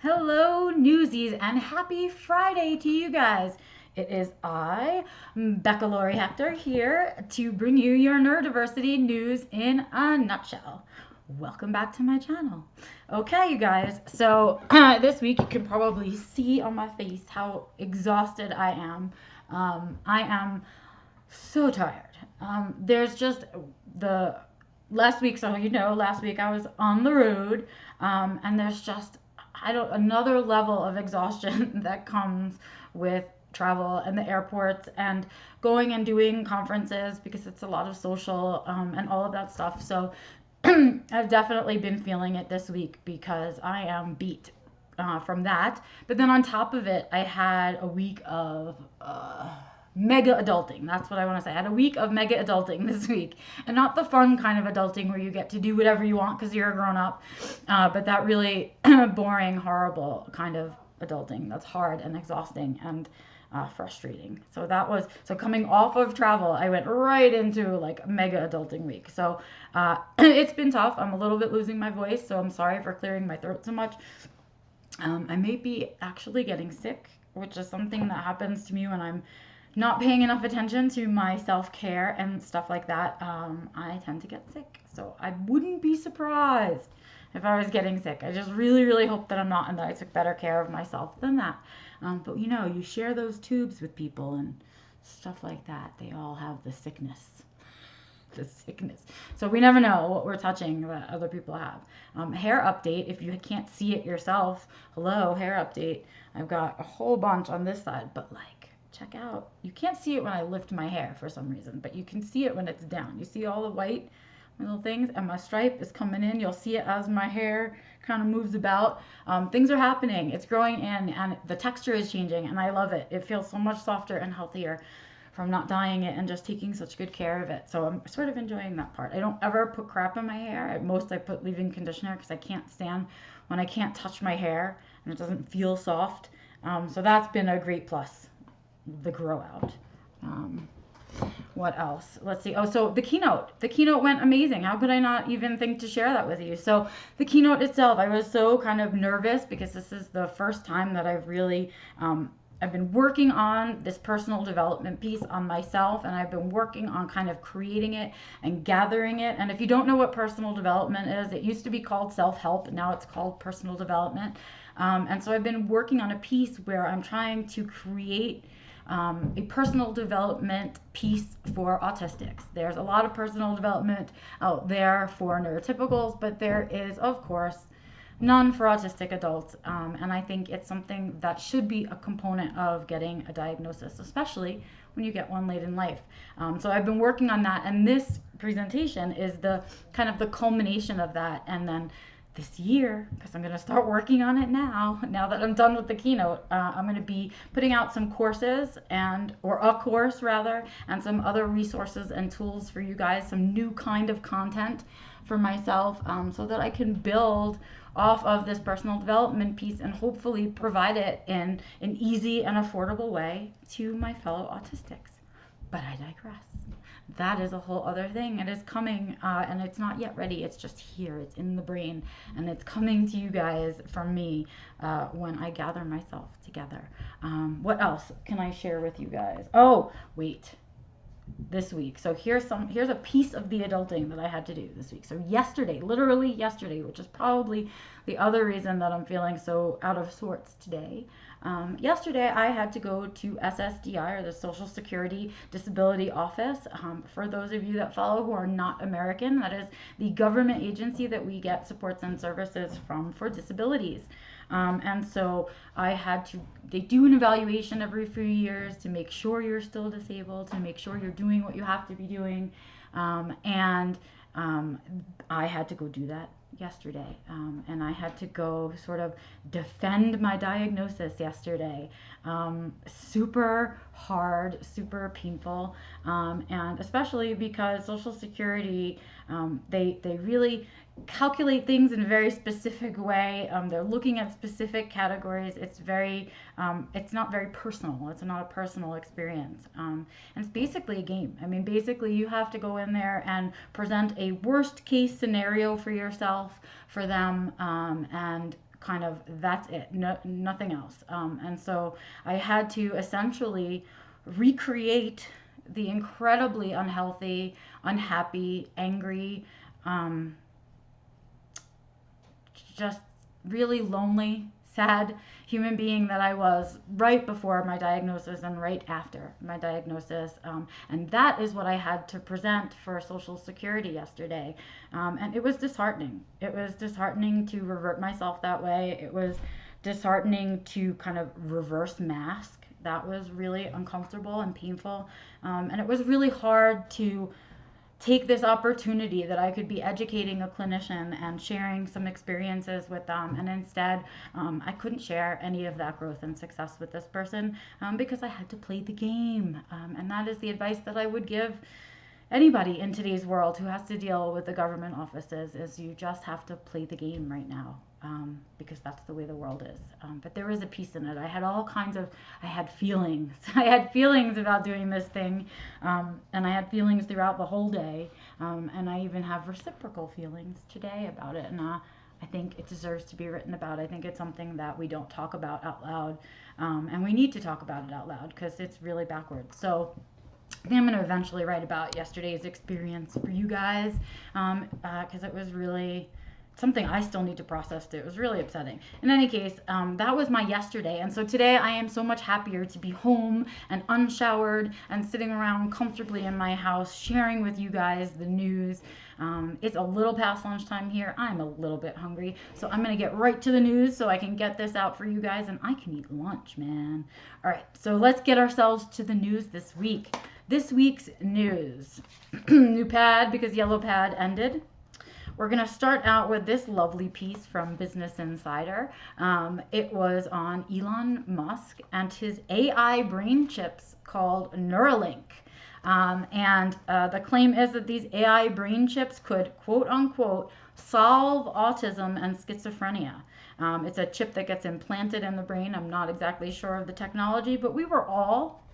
Hello, newsies, and happy Friday to you guys. It is I, Becca Lori Hector, here to bring you your neurodiversity news in a nutshell. Welcome back to my channel. Okay, you guys, so this week you can probably see on my face how exhausted I am. I am so tired. There's just the last week, so last week I was on the road, and there's just another level of exhaustion that comes with travel and the airports and going and doing conferences because it's a lot of social and all of that stuff. So I've definitely been feeling it this week because I am beat from that. But then on top of it, I had a week of mega adulting. That's what I want to say. I had a week of mega adulting this week, and not the fun kind of adulting where you get to do whatever you want because you're a grown up, but that really boring, horrible kind of adulting that's hard and exhausting and frustrating. So coming off of travel, I went right into like mega adulting week. So it's been tough. I'm a little bit losing my voice, so I'm sorry for clearing my throat so much. I may be actually getting sick, which is something that happens to me when I'm not paying enough attention to my self-care and stuff like that. I tend to get sick, so I wouldn't be surprised if I was getting sick. I just really, really hope that I'm not and that I took better care of myself than that. But you share those tubes with people and stuff like that. They all have the sickness. The sickness. So we never know what we're touching that other people have. Hair update, if you can't see it yourself, hello, hair update. I've got a whole bunch on this side, but like, check out. You can't see it when I lift my hair for some reason, but you can see it when it's down. You see all the white little things, and my stripe is coming in. You'll see it as my hair kind of moves about. Things are happening. It's growing in, and the texture is changing, and I love it. It feels so much softer and healthier from not dyeing it and just taking such good care of it. So I'm sort of enjoying that part. I don't ever put crap in my hair. At most I put leave-in conditioner because I can't stand when I can't touch my hair and it doesn't feel soft. So that's been a great plus, the grow out. What else? Let's see. Oh, so the keynote. The keynote went amazing. How could I not even think to share that with you? So the keynote itself, I was so kind of nervous because this is the first time that I've really I've been working on this personal development piece on myself, and I've been working on kind of creating it and gathering it. And if you don't know what personal development is, it used to be called self-help. Now it's called personal development. And so I've been working on a piece where I'm trying to create a personal development piece for autistics. There's a lot of personal development out there for neurotypicals, but there is, of course, none for autistic adults, and I think it's something that should be a component of getting a diagnosis, especially when you get one late in life. So I've been working on that, and this presentation is the kind of the culmination of that. And then this year, because I'm going to start working on it now that I'm done with the keynote, I'm going to be putting out some courses or a course rather, and some other resources and tools for you guys, some new kind of content for myself, so that I can build off of this personal development piece and hopefully provide it in an easy and affordable way to my fellow autistics. But I digress. That is a whole other thing. It is coming, and it's not yet ready. It's just here. It's in the brain, and it's coming to you guys from me when I gather myself together. What else can I share with you guys? Oh, wait. This week. So here's a piece of the adulting that I had to do this week. So yesterday, literally yesterday, which is probably the other reason that I'm feeling so out of sorts today. Yesterday I had to go to SSDI, or the Social Security Disability Office. For those of you that follow who are not American, that is the government agency that we get supports and services from for disabilities. And so they do an evaluation every few years to make sure you're still disabled, to make sure you're doing what you have to be doing. And I had to go do that yesterday. And I had to go sort of defend my diagnosis yesterday. Super hard, super painful. And especially because Social Security, they really calculate things in a very specific way. They're looking at specific categories. It's not very personal. It's not a personal experience. And it's basically a game. I mean, basically you have to go in there and present a worst case scenario for yourself, for them, and kind of, that's it, no, nothing else. And so I had to essentially recreate the incredibly unhealthy, unhappy, angry, um, just really lonely, sad human being that I was right before my diagnosis and right after my diagnosis. And that is what I had to present for Social Security yesterday. And it was disheartening. It was disheartening to revert myself that way. It was disheartening to kind of reverse mask. That was really uncomfortable and painful. And it was really hard to take this opportunity that I could be educating a clinician and sharing some experiences with them. And instead, I couldn't share any of that growth and success with this person because I had to play the game. And that is the advice that I would give anybody in today's world who has to deal with the government offices, is you just have to play the game right now, because that's the way the world is. But there is a piece in it. I had all kinds of, I had feelings. I had feelings about doing this thing, and I had feelings throughout the whole day, and I even have reciprocal feelings today about it. And I think it deserves to be written about. I think it's something that we don't talk about out loud, and we need to talk about it out loud because it's really backwards. So I think I'm going to eventually write about yesterday's experience for you guys, because it was really something I still need to process too. It was really upsetting. In any case, that was my yesterday. And so today I am so much happier to be home and unshowered and sitting around comfortably in my house, sharing with you guys the news. It's a little past lunchtime here. I'm a little bit hungry. So I'm going to get right to the news so I can get this out for you guys and I can eat lunch, man. All right, so let's get ourselves to the news this week. This week's news. New pad because yellow pad ended. We're going to start out with this lovely piece from Business Insider. It was on Elon Musk and his AI brain chips called Neuralink. And the claim is that these AI brain chips could, quote unquote, solve autism and schizophrenia. It's a chip that gets implanted in the brain. I'm not exactly sure of the technology, but we were all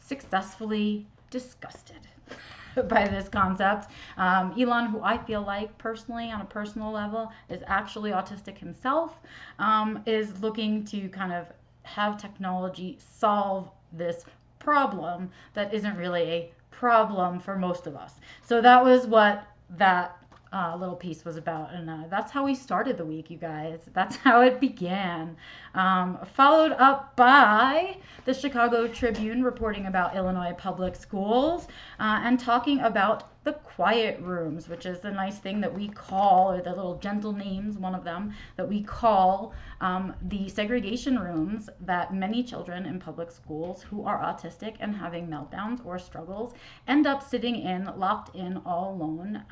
successfully disgusted by this concept. Elon, who I feel like personally, on a personal level, is actually autistic himself, is looking to kind of have technology solve this problem that isn't really a problem for most of us. So that was what that little piece was about, and that's how we started the week, you guys. That's how it began. Followed up by the Chicago Tribune reporting about Illinois public schools and talking about the quiet rooms, which is the nice thing that we call, or the little gentle names, one of them, that we call the segregation rooms that many children in public schools who are autistic and having meltdowns or struggles end up sitting in, locked in, all alone,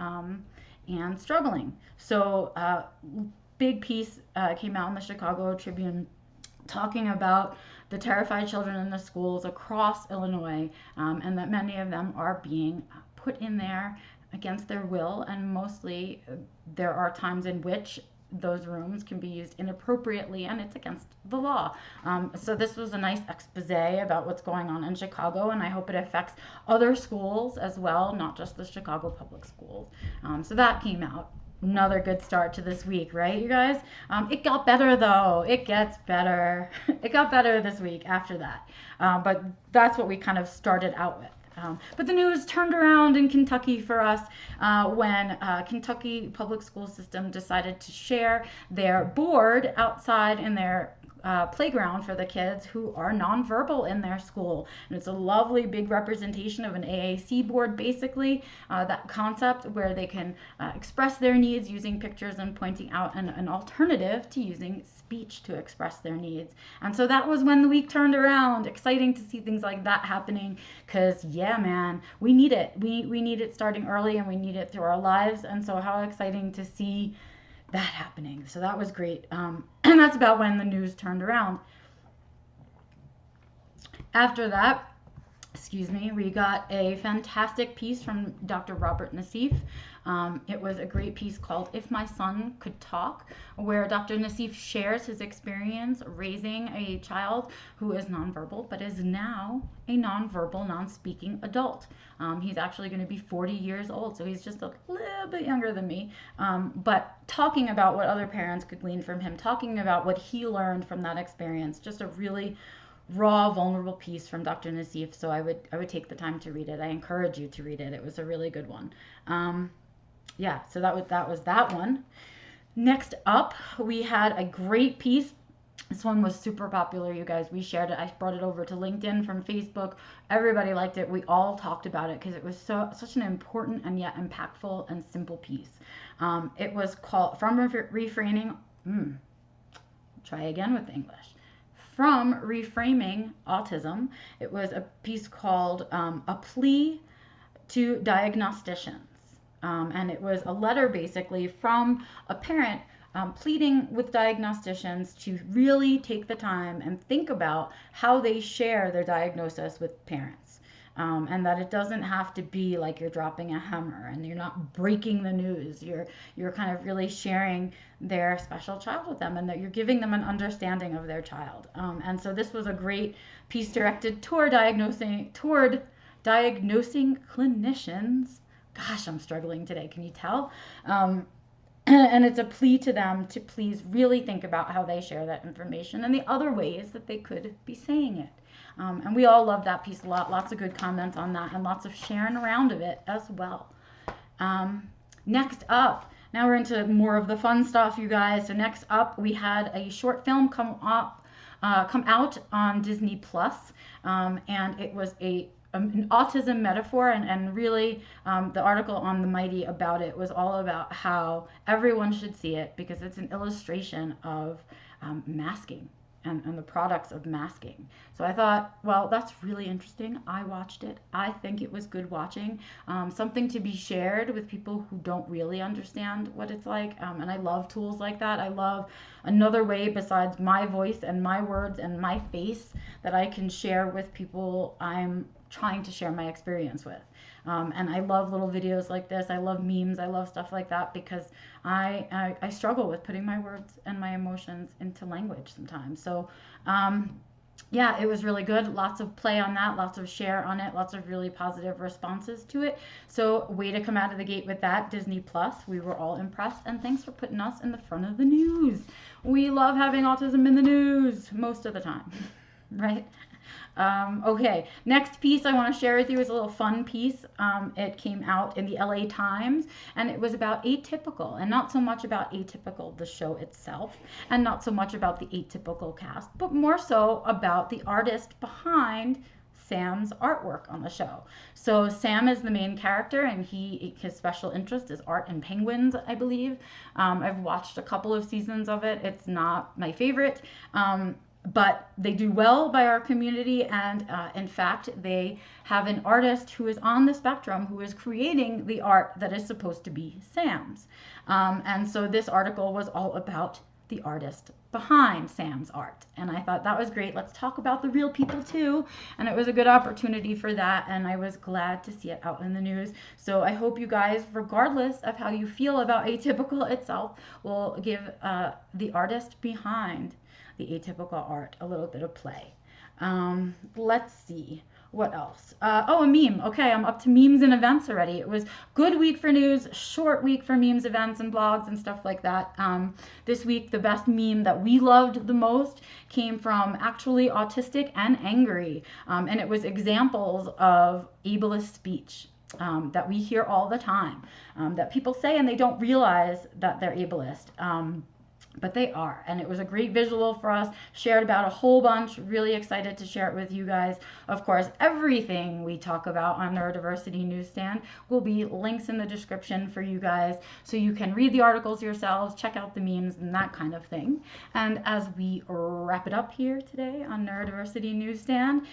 and struggling. So big piece came out in the Chicago Tribune talking about the terrified children in the schools across Illinois, and that many of them are being put in there against their will, and mostly there are times in which those rooms can be used inappropriately and it's against the law. So this was a nice expose about what's going on in Chicago, and I hope it affects other schools as well, not just the Chicago public schools. So that came out. Another good start to this week, right, you guys? It got better though. It gets better. It got better this week after that. But that's what we kind of started out with. But the news turned around in Kentucky for us when Kentucky public school system decided to share their board outside in their playground for the kids who are nonverbal in their school. And it's a lovely big representation of an AAC board, basically, that concept where they can express their needs using pictures and pointing out an alternative to using speech to express their needs. And so that was when the week turned around. Exciting to see things like that happening, because yeah, man, we need it. We need it starting early, and we need it through our lives. And so how exciting to see that happening. So that was great. And that's about when the news turned around. After that, excuse me, we got a fantastic piece from Dr. Robert Nassif. It was a great piece called If My Son Could Talk, where Dr. Nassif shares his experience raising a child who is nonverbal, but is now a nonverbal, non-speaking adult. He's actually going to be 40 years old, so he's just a little bit younger than me. But talking about what other parents could glean from him, talking about what he learned from that experience, just a really raw, vulnerable piece from Dr. Nassif. So I would take the time to read it. I encourage you to read it. It was a really good one. Yeah, so that was that one. Next up, we had a great piece. This one was super popular, you guys. We shared it. I brought it over to LinkedIn from Facebook. Everybody liked it. We all talked about it because it was such an important and yet impactful and simple piece. It was called From Reframing. Try again with English. From Reframing Autism. It was a piece called A Plea to Diagnosticians. And it was a letter basically from a parent pleading with diagnosticians to really take the time and think about how they share their diagnosis with parents. And that it doesn't have to be like you're dropping a hammer and you're not breaking the news. You're kind of really sharing their special child with them, and that you're giving them an understanding of their child. And so this was a great piece directed toward diagnosing clinicians. Gosh, I'm struggling today. Can you tell? And it's a plea to them to please really think about how they share that information and the other ways that they could be saying it. And we all loved that piece a lot. Lots of good comments on that and lots of sharing around of it as well. Next up, now we're into more of the fun stuff, you guys. So next up, we had a short film come out on Disney Plus, and it was an autism metaphor, and really the article on The Mighty about it was all about how everyone should see it because it's an illustration of masking and the products of masking. So I thought, well, that's really interesting. I watched it. I think it was good watching. Something to be shared with people who don't really understand what it's like. And I love tools like that. I love another way besides my voice and my words and my face that I can share with people I'm trying to share my experience with. And I love little videos like this. I love memes. I love stuff like that because I struggle with putting my words and my emotions into language sometimes. So yeah, it was really good. Lots of play on that, lots of share on it, lots of really positive responses to it. So way to come out of the gate with that, Disney Plus. We were all impressed, and thanks for putting us in the front of the news. We love having autism in the news most of the time, right? Okay, next piece I want to share with you is a little fun piece. It came out in the LA Times, and it was about Atypical, and not so much about Atypical, the show itself, and not so much about the Atypical cast, but more so about the artist behind Sam's artwork on the show. So Sam is the main character, and his special interest is art and penguins, I believe. I've watched a couple of seasons of it. It's not my favorite. But they do well by our community, and in fact, they have an artist who is on the spectrum who is creating the art that is supposed to be Sam's. And so this article was all about the artist behind Sam's art. And I thought that was great. Let's talk about the real people too. And it was a good opportunity for that, and I was glad to see it out in the news. So I hope you guys, regardless of how you feel about Atypical itself, will give the artist behind the Atypical art a little bit of play. Let's see. What else? Oh, a meme. Okay, I'm up to memes and events already. It was good week for news, short week for memes, events, and blogs and stuff like that. This week, the best meme that we loved the most came from Actually Autistic and Angry. And it was examples of ableist speech that we hear all the time, that people say and they don't realize that they're ableist. But they are, and it was a great visual for us, shared about a whole bunch. Really excited to share it with you guys. Of course, everything we talk about on Neurodiversity Newsstand will be links in the description for you guys, so you can read the articles yourselves, check out the memes and that kind of thing. And as we wrap it up here today on Neurodiversity Newsstand,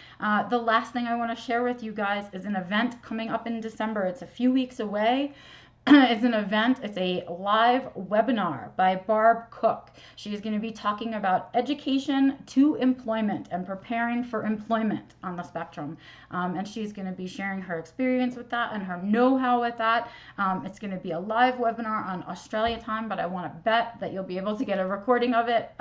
the last thing I want to share with you guys is an event coming up in December. It's a few weeks away, It's an event. It's a live webinar by Barb Cook. She is going to be talking about education to employment and preparing for employment on the spectrum. And she's going to be sharing her experience with that and her know-how with that. It's going to be a live webinar on Australia time, but I want to bet that you'll be able to get a recording of it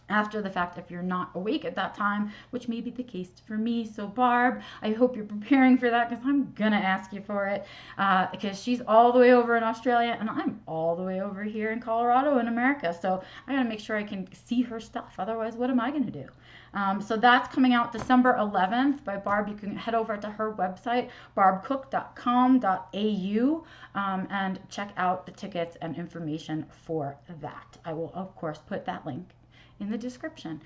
after the fact if you're not awake at that time, which may be the case for me. So Barb, I hope you're preparing for that, because I'm gonna ask you for it, because she's all the way over in Australia and I'm all the way over here in Colorado in America, so I gotta make sure I can see her stuff. Otherwise, what am I gonna do? So that's coming out December 11th by Barb. You can head over to her website, barbcook.com.au, and check out the tickets and information for that. I will, of course, put that link in the description.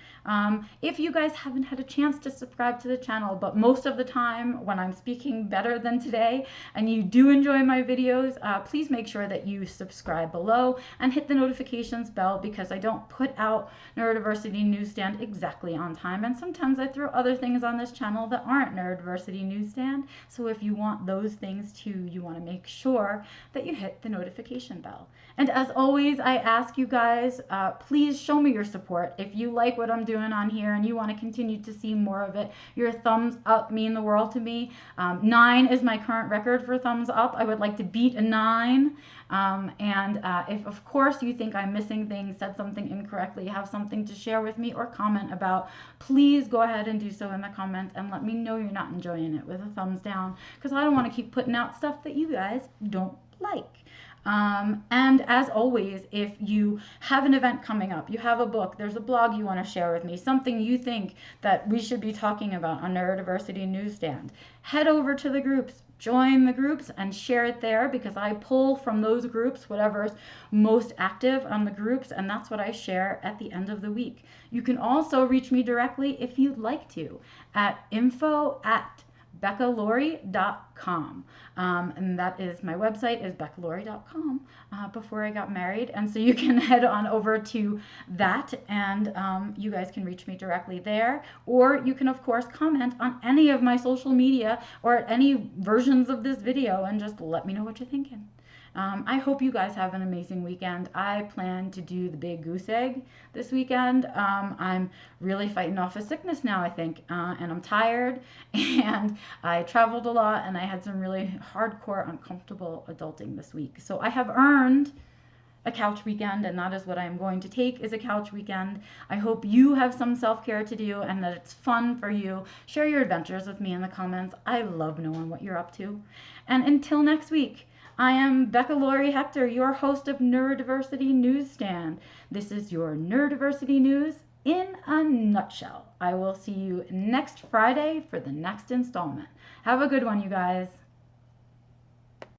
If you guys haven't had a chance to subscribe to the channel, but most of the time when I'm speaking better than today and you do enjoy my videos, please make sure that you subscribe below and hit the notifications bell, because I don't put out Neurodiversity Newsstand exactly on time, and sometimes I throw other things on this channel that aren't Neurodiversity Newsstand. So if you want those things too, you want to make sure that you hit the notification bell. And as always, I ask you guys, please show me your support. If you like what I'm doing on here and you want to continue to see more of it, your thumbs up mean the world to me. 9 is my current record for thumbs up. I would like to beat a 9. If, of course, you think I'm missing things, said something incorrectly, have something to share with me or comment about, please go ahead and do so in the comments and let me know you're not enjoying it with a thumbs down, because I don't want to keep putting out stuff that you guys don't like. And as always, if you have an event coming up, you have a book, there's a blog you want to share with me, something you think that we should be talking about on Neurodiversity Newsstand, head over to the groups, join the groups and share it there, because I pull from those groups whatever's most active on the groups, and that's what I share at the end of the week. You can also reach me directly if you'd like to at info@BeccaLaurie.com. And that is, my website is BeccaLaurie.com, before I got married. And so you can head on over to that, and you guys can reach me directly there. Or you can, of course, comment on any of my social media or at any versions of this video and just let me know what you're thinking. I hope you guys have an amazing weekend. I plan to do the big goose egg this weekend. I'm really fighting off a sickness now, I think, and I'm tired, and I traveled a lot, and I had some really hardcore, uncomfortable adulting this week. So I have earned a couch weekend, and that is what I'm going to take, is a couch weekend. I hope you have some self-care to do and that it's fun for you. Share your adventures with me in the comments. I love knowing what you're up to. And until next week, I am Becca Laurie Hector, your host of Neurodiversity Newsstand. This is your Neurodiversity News in a nutshell. I will see you next Friday for the next installment. Have a good one, you guys.